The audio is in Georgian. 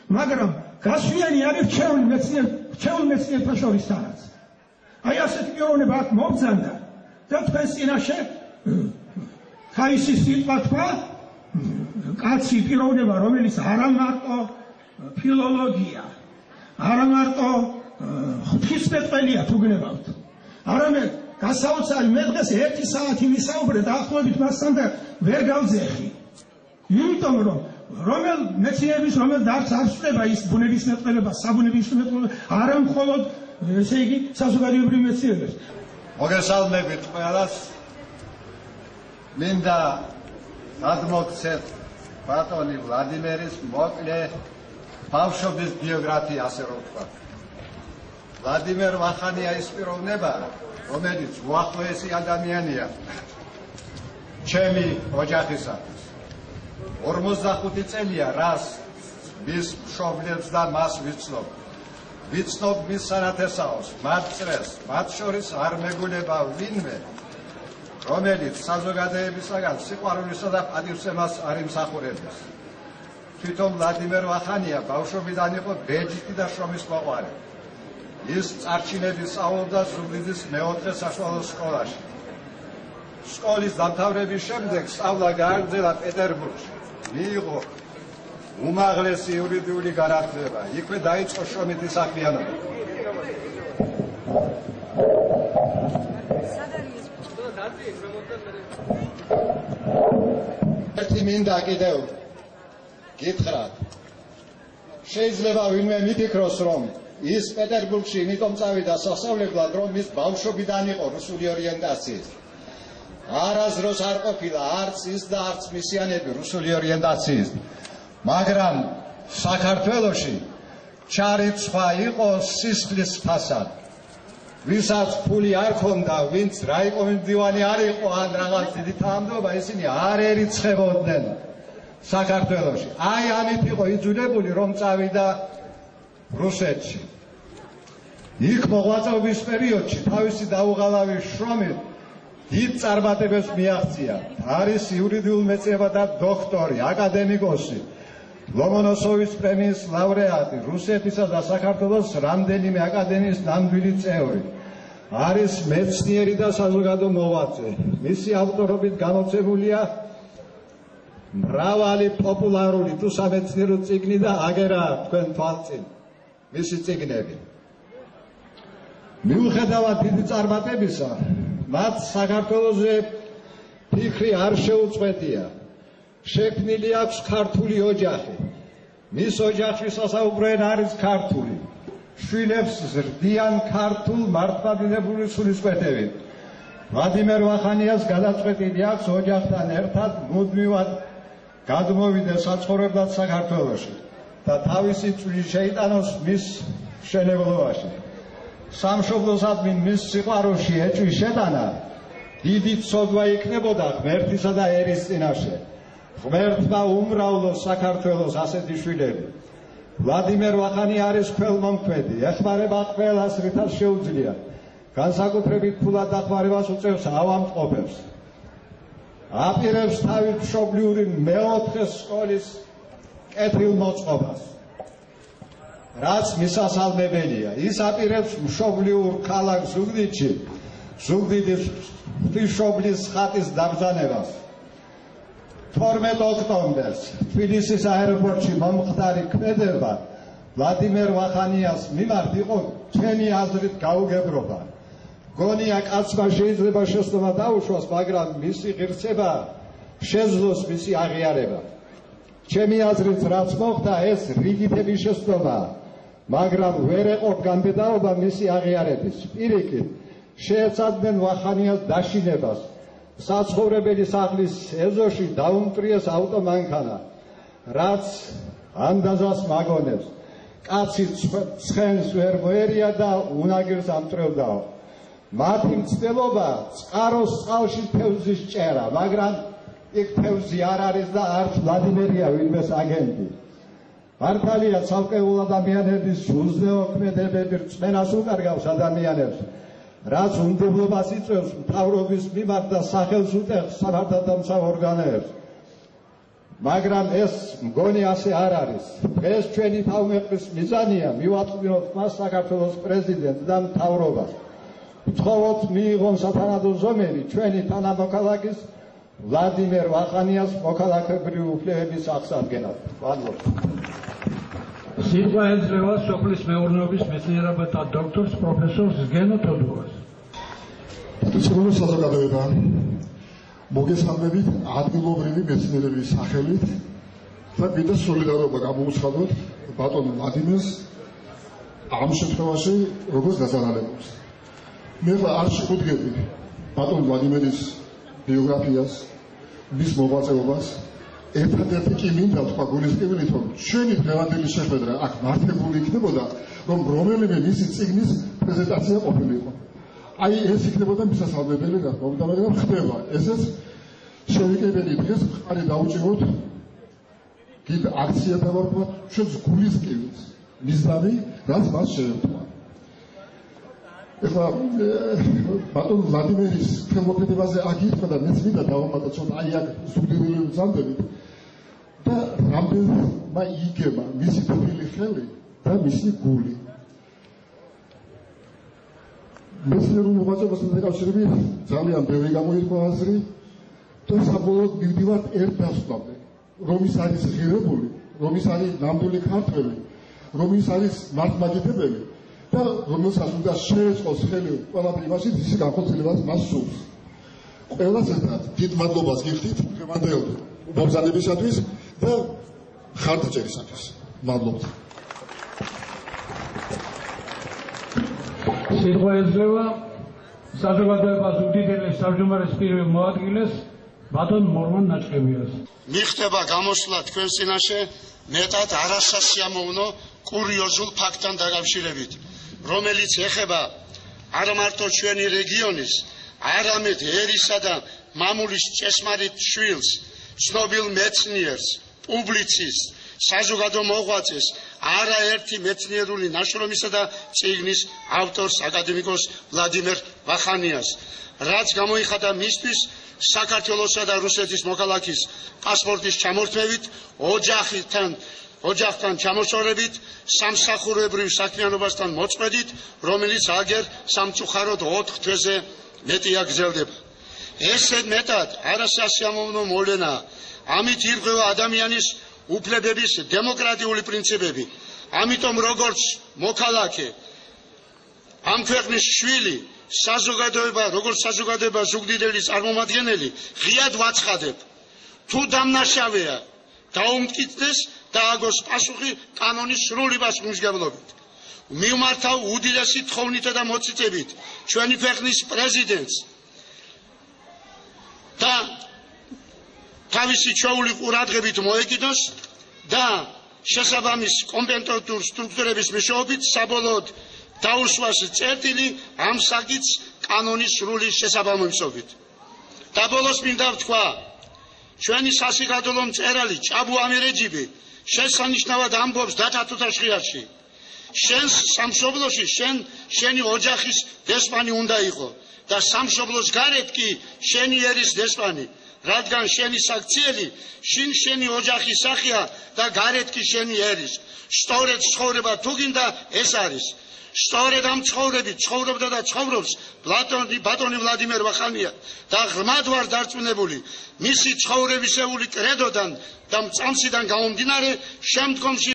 მაგრამ გასვიანი არის რჩეული მეცნიერთა შორისთანაც. აი ასეთი პიროვნება აქ მოგზანდა და თქვენს წინაშე თავისი სიტყვა თქვა კაცი პიროვნება, რომელიც არა მარტო ფილოლოგია, არა მარტო ღვთისმეტყველია თუ გნებავთ, არამედ გასაოცარი მე დღეს 1 საათი ვისაუბრე დაახლოებით მასთან და ვერ გავძეხი. იმიტომ რომ რომელ მეცნიერების რომელ დარგს არ ვწდება ის ბუნებისმეტყველება, საბუნებისმეტყველება, არა მხოლოდ ესე იგი საზოგადოებრივ მეცნიერებს. მოგესალმებით ყველას. მინდა გადმოგცეთ ბატონი ვლადიმერის მოკლე ბავშვობის ბიოგრაფია, ასე რომ ვთქვათ. ვლადიმერ ვახანია ის პიროვნება, რომელიც უახლოესი ადამიანია ჩემი ოჯახისათვის. 45 წელია რას მის მშობლებს და მას ვიცნობ. ვიცნობ მის სანათესაოს, მათ წრეს, მათ შორის არ მეგულება ვინმე, რომელიც საზოგადოებისაგან სიყვარულისა და პატივცემას არ იმსახურებს. თვითონ ვლადიმერ ვახანია ბავშვობიდან იყო ბეჯითი და შრომის მოყვარე. ის წარჩინებით სწავლობდა ზუგდიდის მე-4 საშუალო სკოლაში. სკოლის დამთავრების შემდეგ სწავლა გააგრძელა პეტერბურგში. მიიღო უმაღლესი იურიდიული განათლება. იქვე დაიწყო შრომითი საქმიანობა. ერთი მინდა კიდევ გითხრათ. შეიძლება ვინმე მიფიქროს, რომ ის პეტერბურგში იმიტომ წავიდა სასწავლებლად, რომ ის ბავშვობიდან იყო რუსული ორიენტაციის. არასდროს არ ყოფილა არც ის და არც მისიანები რუსული ორიენტაციის. მაგრამ საქართველოში ჩარიცხვა იყო სისხლის ფასად. ვისაც ფული არ ქონდა, ვინც რაიკომის მდივანი არ იყო ან რაღაც დიდი თანამდებობა, ისინი არ ერიცხებოდნენ საქართველოში. აი ამით იყო იძულებული, რომ წავიდა რუსეთში. იქ მოღვაწეობის პერიოდში თავისი დაუღალავი შრომით დიდ წარმატებებს მიაღწია. არის იურიდიულ მეწევათა დოქტორი, აკადემიკოსი, ლომონოსოვის პრემიის ლავრეატი, რუსეთისა და საქართველოს რამდენიმე აკადემიის ნამდვილი წევრი. არის მეცნიერი და საზოგადო მოღვაწე. მისი ავტორობით გამოცემულია მრავალი პოპულარული თუ სამეცნიერო წიგნი და აგერა თქვენ თვალწინ მისი წიგნები. მიუხედავად დიდი წარმატებისა, მათ საქართველოზე ფიქრი არ შეუწყვეტია. შექმნილი აქვს ქართული ოჯახი. მის ოჯახში სასაუბრო ენა არის ქართული. შვილებს ზრდიან ქართულ მართლმადიდებლური სულისკვეთებით. ვლადიმერ ვახანიას გადაწყვეტილი აქვს ოჯახთან ერთად მუდმივად გადმოვიდეს საცხოვრებლად საქართველოში და თავისი წვლილი შეიტანოს მის მშენებლობაში. სამშობლოსადმი მის სიყვარულში ეჭვის შეტანა დიდი ცოდვა იქნებოდა ღმერთისა და ერის წინაშე. ღმერთმა უმრავლოს საქართველოს ასეთი შვილები. ვლადიმერ ვახანია არის ქველმომქმედი, ეხმარება ყველას რითაც შეუძლია. განსაკუთრებით ფულად დახმარებას უწევს ავადმყოფებს. აპირებს თავის მშობლიური მე-4 სკოლის კეთილმოწყობას, რაც მისასალმებელია. ის აპირებს მშობლიურ ქალაქ ზუგდიდში ზუგდიდის ღვთისმშობლის ხატის დაბრძანებას. 12 ოქტომბერს თბილისის აეროპორტში მომხდარი ქმედება ვლადიმერ ვახანიას მიმართ იყო ჩვენი აზრით გაუგებრობა. გონია კაცმა შეიძლება შეცდომა დაუშვას, მაგრამ მისი ღირსება შეძლოს მისი აღიარება. ჩემი აზრით რაც მოხდა, ეს რიგითების შეცდომაა, მაგრამ ვერ ეყოფ განბედაობა მისი აღიარების. პირიქით, შეეცადნენ ვახანიას დაშინებას. საცხოვრებელი სახლის ეზოში დაუმტვრიეს ავტომანქანა, რაც ანდაზას მაგონებს. კაცი ცხენს ვერ მოერია და უნაგირს ამწრევდაო. მათი მცდელობა წყაროს წყალში თევზის ჭერა, მაგრამ იქ თევზი არ არის და არც ვლადიმერია ვინმეს აგენტი. მართალია ცალკეულ ადამიანების უზნეო ქმედებები რწმენას უკარგავს ადამიანებს, რაც უნდობლობას იწვევს მთავრობის მიმართ და სახელს უტეხს სამართალდამცავ ორგანოებს. მაგრამ ეს მგონი ასე არ არის. დღეს ჩვენი თავმეყრის მიზანია მივაწყდინოთ მას საქართველოს პრეზიდენტს და მთავრობას. ვთხოვოთ მიიღონ სათანადო ზომერი ჩვენი თანამოქალაქის ვლადიმერ ვახანიას მოქალაქეებრივი უფლებების აღსადგენად. მადლობა. სიტყვა ეძლევა სოფლის მეურნეობის მეცნიერებათა დოქტორს პროფესორს გენო თოდუას. ცნობილი საზოგადოება მოგესალმებით ადგილობრივი მეცნიერების სახელით და მინდა სოლიდარობა გამოვუცხადოთ ბატონ ვლადიმერს ამ შემთხვევაში როგორც დაზარალებულს. მე არ შეგვიდგები ბატონ ვლადიმერის ბიოგრაფიას, მის მოღვაწეობას. ერთადერთი კი მინდა თქვა გულისკევილით, რომ ჩვენი დღევანდელი შეხვედრა აქ მართებული იქნებოდა, რომ რომელიმე მისი წიგნის პრეზენტაცია ყოფილიყო. აი ეს იქნებოდა მისასალმებელი, რა თქმა უნდა, მაგრამ ხდება. ესეც შევიკებინი დღეს ხარი დაუჭიროთ კიდ აქცია დავარქვათ ჩვენს გულისკევილს, მისდამი, რაც მას შეემთვა. ეხლა ბატონ ვლადიმერის ხელმოქმედებაზე აქ ითქვა და მეც მინდა დავამატო ცოტა აი აქ ზუგდიდელი მზამდებით და რამდენმა იგება მისი თბილი ხელი და მისი გული. მეცნიერულ მოღვაწეობასთან დაკავშირებით ძალიან ბევრი გამოირკვა აზრი და საბოლოოდ მივდივართ ერთ დასკვნამდე, რომ ის არის ღირებული, რომ ის არის ნამდვილი ქართველი, რომ ის არის მართლმადიდებელი და რომელსაც უნდა შეეწყოს ხელი ყველაფერ იმაში, ისი განხორციელებას მას სურს. ყველას ერთად დიდ მადლობას გიხდით დღევანდელ მომზადებისათვის და ხარდაჭერისათვის. მადლობთ. სიტყვა ეძლევა საზოგადოებას უდიდელი საჯუმარის პირველ მოადგილეს ბატონ მორმან ნაჭყევიას. მიხდება გამოსვლა თქვენ წინაშე მეტად არასასიამოვნო კურიოზულ ფაქტთან დაკავშირებით, რომელიც ეხება არა მარტო ჩვენი რეგიონის, არამედ ერისა და მამულის ჭესმარიტ შვილს, ცნობილ მეცნიერს, პუბლიცისტს, საზოგადო მოღვაწეს, არაერთი მეცნიერული ნაშრომისა და წიგნის ავტორს აკადემიკოს ვლადიმერ ვახანიას, რაც გამოიხატა მისთვის საქართველოსა და რუსეთის მოქალაქის პასპორტის ჩამორთმევით, ოჯახთან ჩამოშორებით, სამსახურებრივ საქმიანობასთან მოწყვეტით, რომელიც აგერ სამწუხაროდ 4 თვეზე მეტია გრძელდება. ესე მეტად არასასიამოვნო მოვლენაა. ამით ირღვევა ადამიანის უფლებების დემოკრატიული პრინციპები. ამიტომ როგორც მოქალაქე, ამ ქვეყნის შვილი, როგორც საზოგადოება ზუგდიდელი წარმომადგენელი, ღიად ვაცხადებ, თუ დამნაშავეა, დაუმტკიცდეს და აგოს პასუხი კანონის სრული პასუხისმგებლობით. მივმართავ უდიდესი თხოვნითა და მოწიწებით ჩვენი ქვეყნის პრეზიდენტს და თავისი ჩვეული ყურადღებით მოეკიდოს და შესაბამის კომპეტენტურ სტრუქტურების მეშვეობით საბოლოოდ დაუსვას წერტილი ამ საკითხს კანონის სრული შესაბამისობით. და ბოლოს მინდა ვთქვა, ჩვენი სასიხადულო მწერალი ჭაბუ ამირეჯიბი შესანიშნავად ამბობს დათა თუთაშხიარში, შენს სამშობლოში შენი ოჯახის დესპანი უნდა იყო და სამშობლოს გარეთ კი შენი ერის დესპანი, რადგან შენი საქციელი შენი ოჯახის სახეა და გარეთ კი შენი ერის. სწორედ ცხოვრება თუ გინდა ეს არის. სწორედ ამ ცხოვრებით ცხოვრობდა და ცხოვრობს ბატონი ვლადიმერ ვახანია და ღრმად ვარ დარწმუნებული მისი ცხოვრებისეული კრედოდან და მწამსიდან გამომდინარე შემდგომში